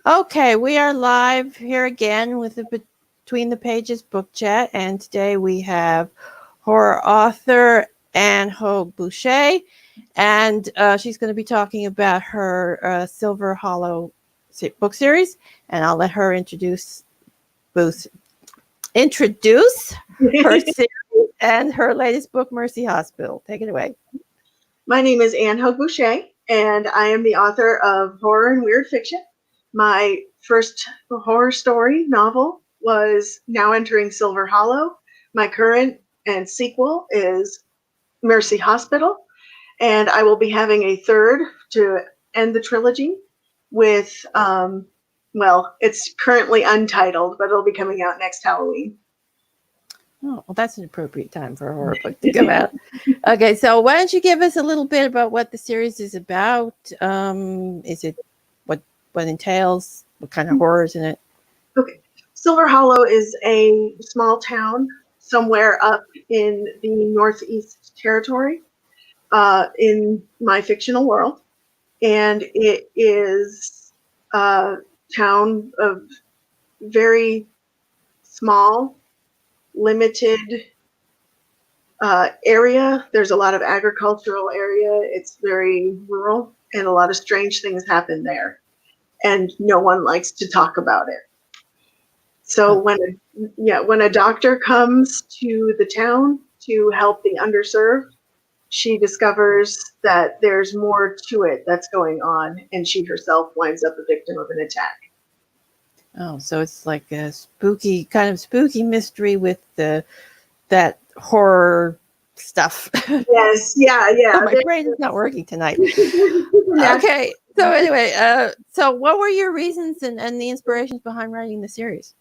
Okay, we are live here again with the Between the Pages book chat, and today we have horror author Anne Hogue-Boucher, and she's going to be talking about her Silver Hollow book series, and I'll let her introduce her series and her latest book, Mercy Hospital. Take it away. My name is Anne Hogue-Boucher, and I am the author of horror and weird fiction. My first horror story novel was now entering Silver Hollow. My current and sequel is Mercy Hospital, and I will be having a third to end the trilogy with, it's currently untitled, but it'll be coming out next Halloween. Oh, well, that's an appropriate time for a horror book to come out. Okay, so why don't you give us a little bit about what the series is about? Is it what entails? What kind of horror is in it? Okay, Silver Hollow is a small town somewhere up in the Northeast Territory in my fictional world, and it is a town of very small, limited area. There's a lot of agricultural area. It's very rural, and a lot of strange things happen there, and no one likes to talk about it. So when a doctor comes to the town to help the underserved, she discovers that there's more to it that's going on, and she herself winds up a victim of an attack. Oh, so it's like a spooky mystery with that horror stuff. Yes, yeah. Oh, my brain is not working tonight. Okay, so anyway, so what were your reasons and the inspirations behind writing the series?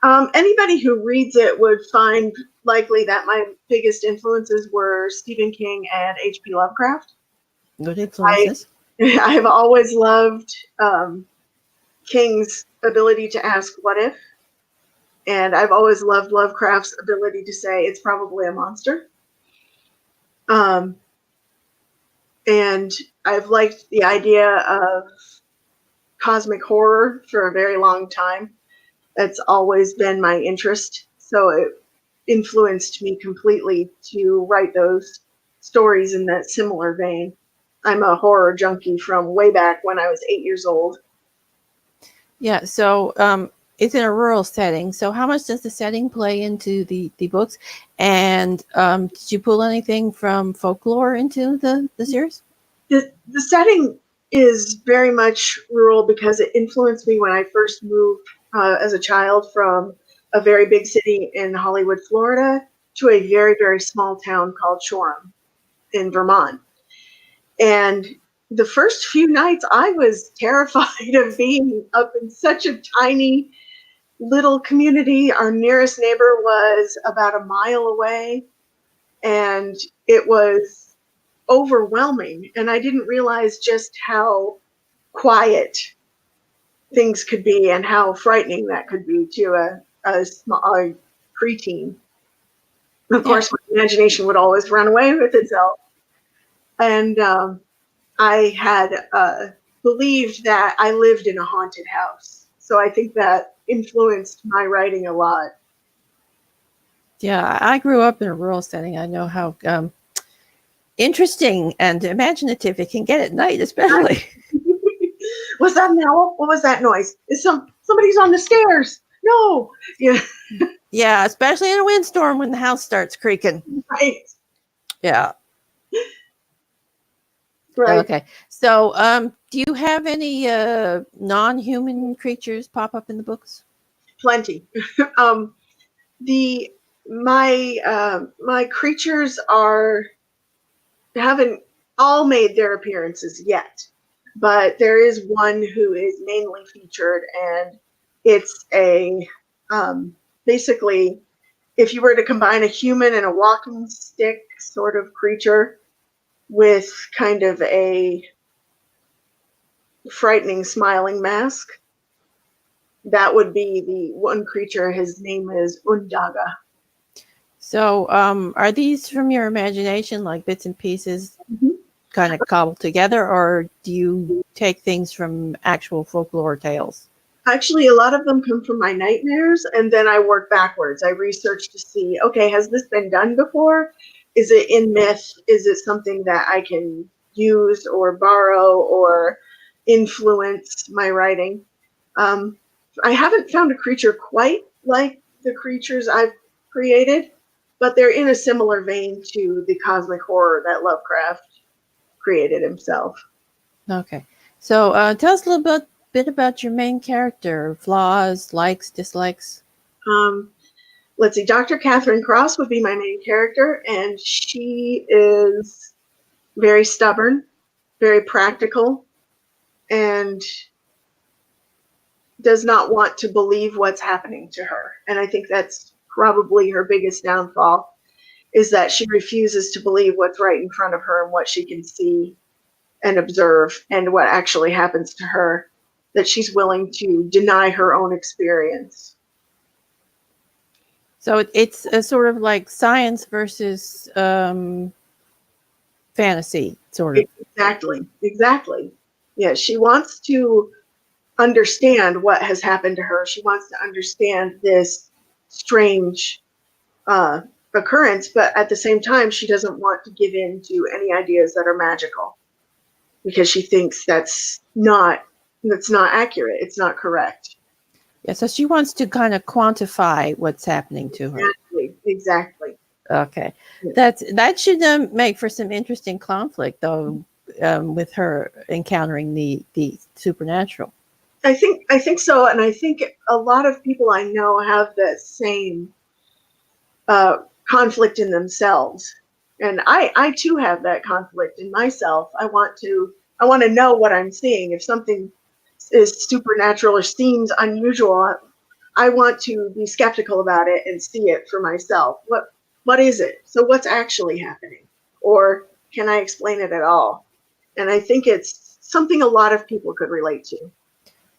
Anybody who reads it would find likely that my biggest influences were Stephen King and H.P. Lovecraft. Good influences. I have always loved King's ability to ask what if, and I've always loved Lovecraft's ability to say it's probably a monster. And I've liked the idea of cosmic horror for a very long time. That's always been my interest, so it influenced me completely to write those stories in that similar vein. I'm a horror junkie from way back when I was 8 years old. Yeah, so it's in a rural setting. So how much does the setting play into the books? And did you pull anything from Folklore into the series? The setting is very much rural because it influenced me when I first moved as a child from a very big city in Hollywood, Florida, to a very, very small town called Shoreham in Vermont. And the first few nights, I was terrified of being up in such a tiny little community. Our nearest neighbor was about a mile away, and it was overwhelming. And I didn't realize just how quiet things could be and how frightening that could be to a small preteen. Of course, my imagination would always run away with itself. And I had believed that I lived in a haunted house. So I think that influenced my writing a lot. Yeah, I grew up in a rural setting. I know how interesting and imaginative it can get at night, especially. Was that an owl? What was that noise? Is somebody's on the stairs? No. Yeah. Yeah, especially in a windstorm when the house starts creaking. Right. Yeah. Right. Okay. So, do you have any non-human creatures pop up in the books? Plenty. My creatures haven't all made their appearances yet, but there is one who is mainly featured, and it's a basically, if you were to combine a human and a walking stick sort of creature with kind of a frightening smiling mask, that would be the one creature. His name is Undaga. So are these from your imagination, like bits and pieces kind of cobbled together, or do you take things from actual folklore tales? Actually, a lot of them come from my nightmares, and then I work backwards. I research to see, okay, has this been done before? Is it in myth? Is it something that I can use or borrow or influence my writing? Um, I haven't found a creature quite like the creatures I've created, but they're in a similar vein to the cosmic horror that Lovecraft created himself. Okay. So tell us a little bit about your main character, flaws, likes, dislikes. Um, let's see, Dr. Katherine Cross would be my main character, and she is very stubborn, very practical, and does not want to believe what's happening to her. And I think that's probably her biggest downfall, is that she refuses to believe what's right in front of her and what she can see and observe and what actually happens to her, that she's willing to deny her own experience. So it's a sort of like science versus fantasy, sort of. Exactly. Yeah, she wants to understand what has happened to her. She wants to understand this strange occurrence, but at the same time, she doesn't want to give in to any ideas that are magical because she thinks that's not accurate. It's not correct. Yeah, so she wants to kind of quantify what's happening to her. Exactly. Okay, Yeah. that should make for some interesting conflict, though, with her encountering the supernatural. I think so, and I think a lot of people I know have that same conflict in themselves, and I too have that conflict in myself. I want to know what I'm seeing. If something is supernatural or seems unusual, I want to be skeptical about it and see it for myself. What is it? So what's actually happening? Or can I explain it at all? And I think it's something a lot of people could relate to.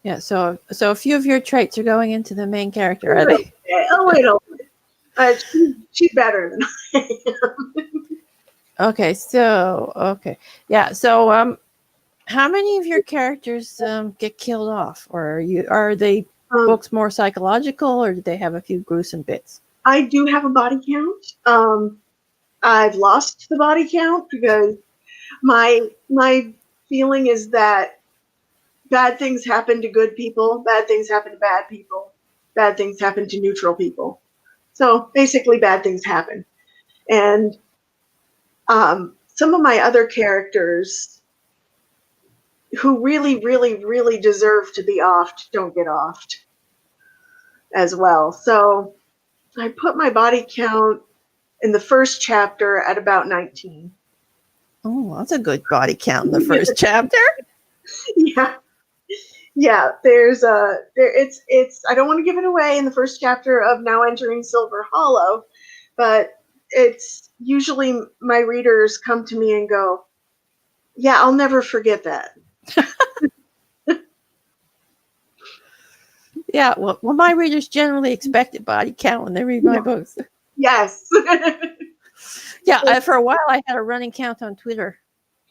Yeah, so a few of your traits are going into the main character, are they? Oh, wait, she's better than I am. Okay, yeah, so how many of your characters get killed off, or are they books more psychological, or do they have a few gruesome bits? I do have a body count. I've lost the body count because my feeling is that bad things happen to good people, bad things happen to bad people, bad things happen to neutral people. So basically, bad things happen. And some of my other characters who really, really, really deserve to be offed don't get offed as well. So I put my body count in the first chapter at about 19. Oh, that's a good body count in the first chapter. Yeah, there's it's I don't want to give it away in the first chapter of Now Entering Silver Hollow, but it's usually my readers come to me and go, yeah, I'll never forget that. Yeah, well, my readers generally expect a body count when they read my books. Yes. Yeah, for a while I had a running count on Twitter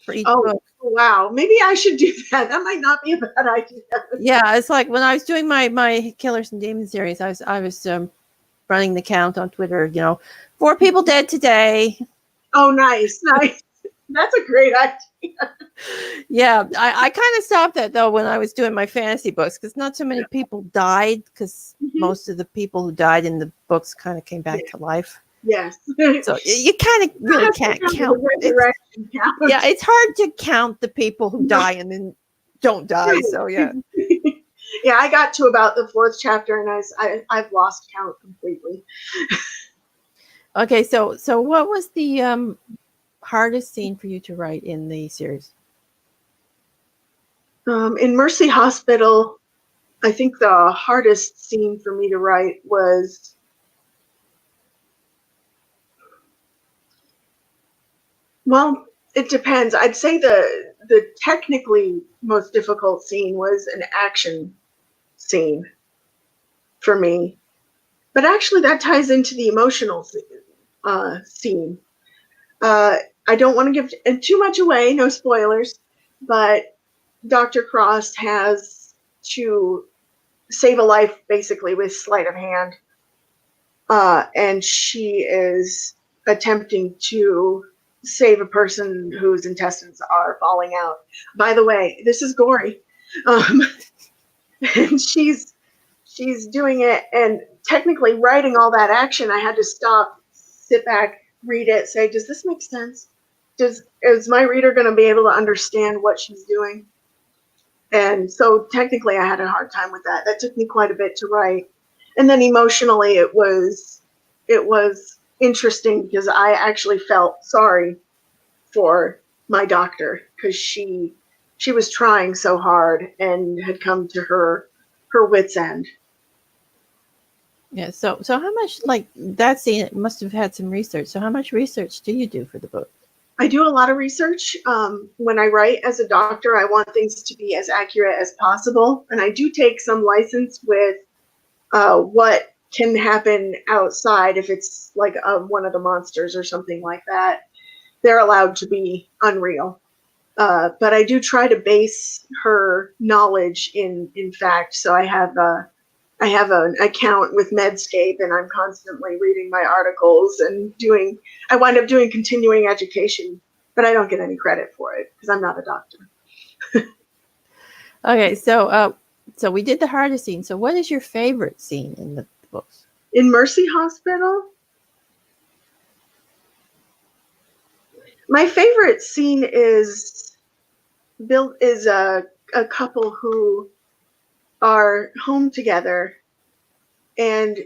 for each book. Wow, maybe I should do that. That might not be a bad idea. Yeah, it's like when I was doing my Killers and Demons series, I was running the count on Twitter. 4 people dead today. Oh, nice. That's a great idea. Yeah, I kind of stopped that though when I was doing my fantasy books because not so many people died because most of the people who died in the books kind of came back to life. Yes. So you kind of really can't count. Yeah, it's hard to count the people who die and then don't die. So yeah. Yeah, I got to about the 4th chapter and I've lost count completely. Okay, so what was the hardest scene for you to write in the series? In Mercy Hospital, I think the hardest scene for me to write was well, it depends. I'd say the technically most difficult scene was an action scene for me. But actually that ties into the emotional scene. I don't want to give too much away, no spoilers, but Dr. Cross has to save a life basically with sleight of hand. And she is attempting to save a person whose intestines are falling out. By the way, this is gory. And she's doing it, and technically writing all that action, I had to stop, sit back, read it, say, does this make sense? Is my reader going to be able to understand what she's doing? And so technically I had a hard time with that. That took me quite a bit to write. And then emotionally it was interesting because I actually felt sorry for my doctor, because she was trying so hard and had come to her wit's end. Yeah. So how much, like, that scene must have had some research. So how much research do you do for the book? I do a lot of research. When I write as a doctor, I want things to be as accurate as possible. And I do take some license with what can happen outside. If it's like one of the monsters or something like that, they're allowed to be unreal. But I do try to base her knowledge in fact. So I have an account with Medscape, and I'm constantly reading my articles and I wind up doing continuing education, but I don't get any credit for it because I'm not a doctor. Okay, so we did the hardest scene. So what is your favorite scene in the books? In Mercy Hospital, my favorite scene is a couple who are home together, and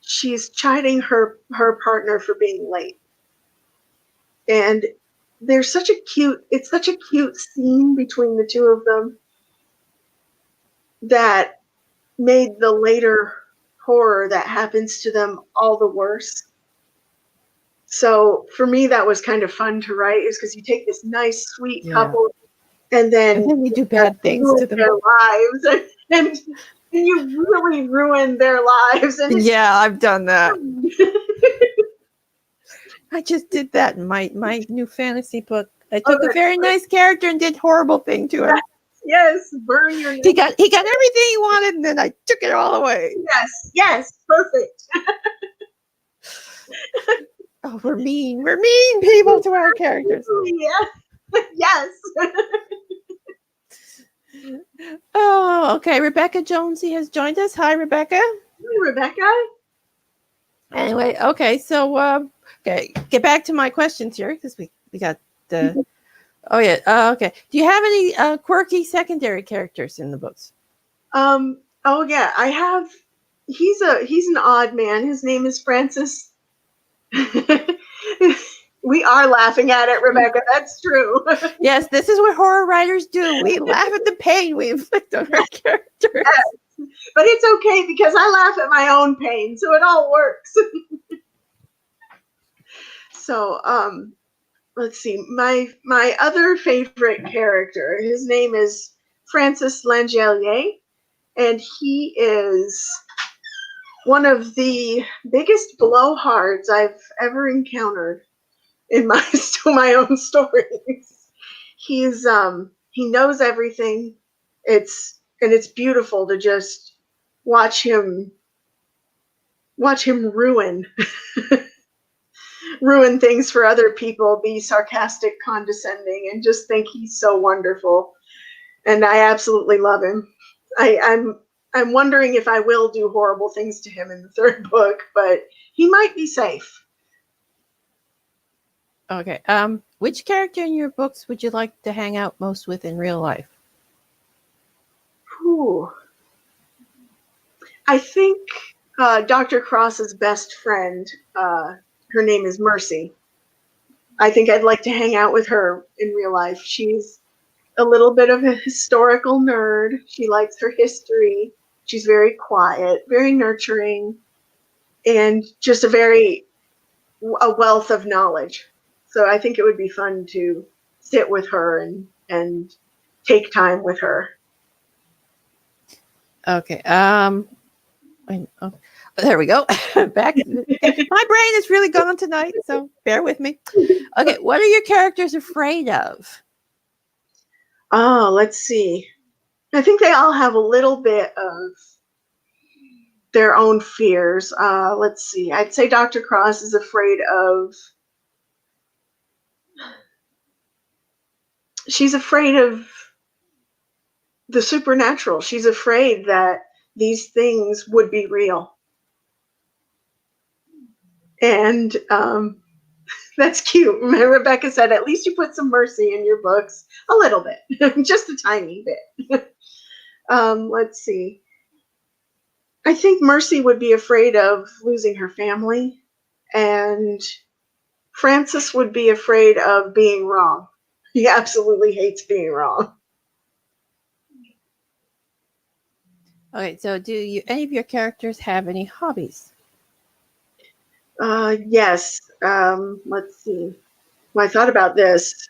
she's chiding her partner for being late. And it's such a cute scene between the two of them that made the later horror that happens to them all the worse. So for me, that was kind of fun to write, is because you take this nice, sweet couple, and then you do bad things to them. Their lives, and you really ruin their lives. And yeah, I've done that. I just did that in my new fantasy book. I took a very nice character and did horrible thing to him. Yes, burn your. He got everything he wanted, and then I took it all away. Yes, perfect. Oh, we're mean people to our characters. Yeah. Yes. Oh, okay. Rebecca Jonesy has joined us. Hi, Rebecca. Hi, Rebecca. Anyway, okay. So, okay, get back to my questions here, because we got the. Oh yeah. Okay. Do you have any quirky secondary characters in the books? Oh yeah, I have. He's an odd man. His name is Francis. We are laughing at it, Rebecca. That's true. Yes, this is what horror writers do. We laugh at the pain we inflict on our characters. Yes. But it's okay, because I laugh at my own pain, so it all works. So, let's see. My other favorite character, his name is Francis Langelier, and he is one of the biggest blowhards I've ever encountered in my own stories. He knows everything. It's beautiful to just watch him ruin things for other people, be sarcastic, condescending, and just think he's so wonderful. And I absolutely love him. I'm wondering if I will do horrible things to him in the third book, but he might be safe. Okay. Which character in your books would you like to hang out most with in real life? Ooh. I think Dr. Cross's best friend, her name is Mercy. I think I'd like to hang out with her in real life. She's a little bit of a historical nerd. She likes her history. She's very quiet, very nurturing, and just a wealth of knowledge. So I think it would be fun to sit with her and take time with her. Okay. There we go. Back. My brain is really gone tonight, so bear with me. Okay. What are your characters afraid of? Oh, let's see. I think they all have a little bit of their own fears. Let's see. I'd say Dr. Cross is afraid of. She's afraid of the supernatural. She's afraid that these things would be real. And that's cute. Rebecca said, at least you put some mercy in your books. A little bit, just a tiny bit. Let's see. I think Mercy would be afraid of losing her family, and Francis would be afraid of being wrong. He absolutely hates being wrong. Okay, so do any of your characters have any hobbies? Yes. Let's see. Well, I thought about this.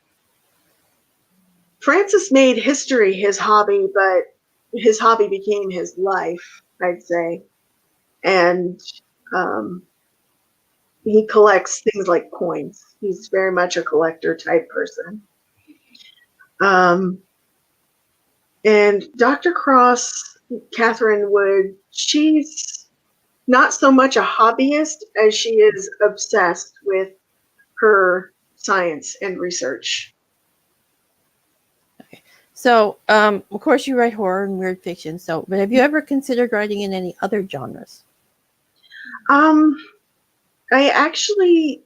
Francis made history his hobby, but his hobby became his life, I'd say. And he collects things like coins. He's very much a collector type person. And Dr. Cross, Katherine she's not so much a hobbyist as she is obsessed with her science and research. Okay. So, of course, you write horror and weird fiction. So, but have you ever considered writing in any other genres? I actually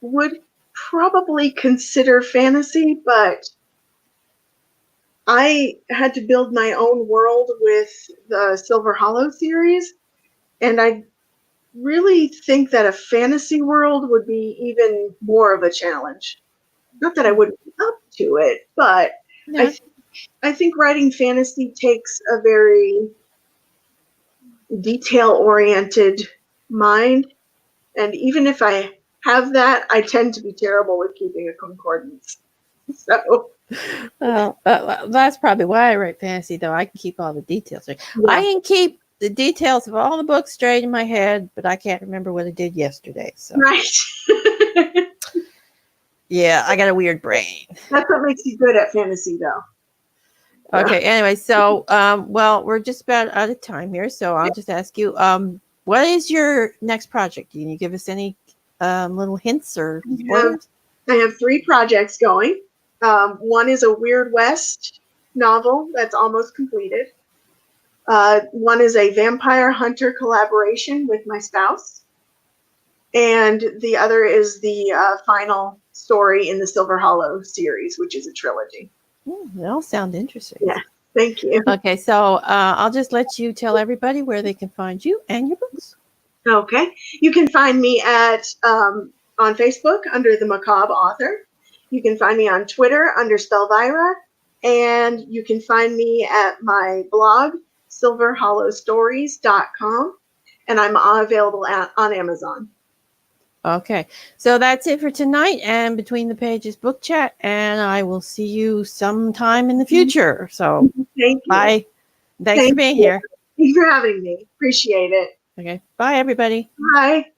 would probably consider fantasy, but I had to build my own world with the Silver Hollow series, and I really think that a fantasy world would be even more of a challenge. Not that I wouldn't be up to it, but Yeah. I think writing fantasy takes a very detail-oriented mind, and even if I have that, I tend to be terrible with keeping a concordance. So Well, that's probably why I write fantasy, though. I can keep all the details straight. yeah. I can keep the details of all the books straight in my head, but I can't remember what I did yesterday. So, Right. yeah, I got a weird brain. That's what makes you good at fantasy, though. Okay. Anyway, so well, we're just about out of time here, so I'll just ask you, what is your next project? Can you give us any little hints or spoilers? I have 3 projects going. One is a Weird West novel that's almost completed. One is a vampire hunter collaboration with my spouse. And the other is the final story in the Silver Hollow series, which is a trilogy. They all sound interesting. Yeah, thank you. Okay, so I'll just let you tell everybody where they can find you and your books. Okay, you can find me at on Facebook under the Macabre Author. You can find me on Twitter under Spellvira, and you can find me at my blog silverhollowstories.com, and I'm available on Amazon. Okay, so that's it for tonight and Between the Pages book chat, and I will see you sometime in the future. So, thank you. Bye. Thanks for being here. Thanks for having me. Appreciate it. Okay, bye, everybody. Bye.